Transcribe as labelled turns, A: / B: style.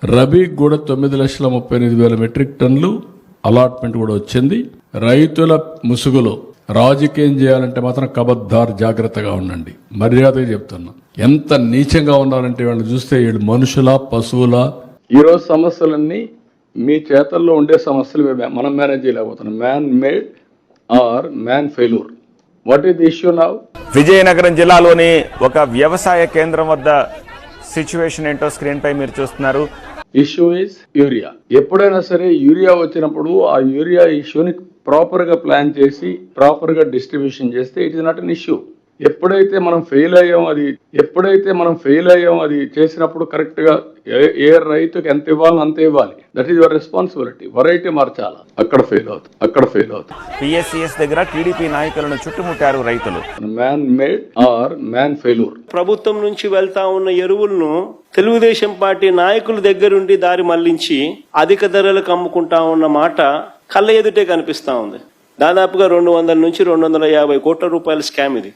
A: రబీకి కూడా 9,38,000 మెట్రిక్ టన్నులు అలాట్మెంట్ కూడా వచ్చింది. రైతుల ముసుగులో రాజకీయం చేయాలంటే మాత్రం కబద్దార్ జాగ్రత్తగా ఉండండి. మర్యాదగా చెప్తున్నా. ఎంత నీచంగా ఉన్నారంటే వాళ్ళని చూస్తే వీళ్ళు మనుషుల పశువుల. ఈరోజు సమస్యలన్నీ మీ చేతల్లో ఉండే సమస్యలు మనం మేనేజ్ చేయలేకపోతున్నాం. Man made or man failure. What is the issue now?
B: Vizianagaram జిల్లాలోని ఒక వ్యవసాయ కేంద్రం వద్ద సిచ్యువేషన్ ఏంటో స్క్రీన్ పై మీరు చూస్తున్నారు.
A: Issue is urea. ఎప్పుడైనా సరే యూరియా వచ్చినప్పుడు ఆ యూరియా ఇష్యూని ప్రాపర్ గా ప్లాన్ చేసి ప్రాపర్ గా డిస్ట్రిబ్యూషన్ చేస్తే it is not an issue. ఎప్పుడైతే మనం ఫెయిల్ అయ్యాం అది చేసినప్పుడు కరెక్ట్ గా ఏ రైతుకి ఎంత ఇవ్వాలో అంత ఇవ్వాలి. That is your responsibility. Variety మార్చాలా, అక్కడ ఫెయిల్ అవుతుంది.
B: పిఎస్సిఎస్ దగ్గర టీడీపీ నాయకులను చుట్టుముట్టారు రైతులు.
A: Man made or man failure.
C: ప్రభుత్వం నుంచి వెళ్తా ఉన్న ఎరువులను తెలుగుదేశం పార్టీ నాయకుల దగ్గరుండి దారి మళ్లించి అధిక ధరలకు అమ్ముకుంటా ఉన్న మాట కళ్ళ ఎదుటే కనిపిస్తా ఉంది. దాదాపుగా 200 నుంచి 250 కోట్ల రూపాయల స్కామ్ ఇది.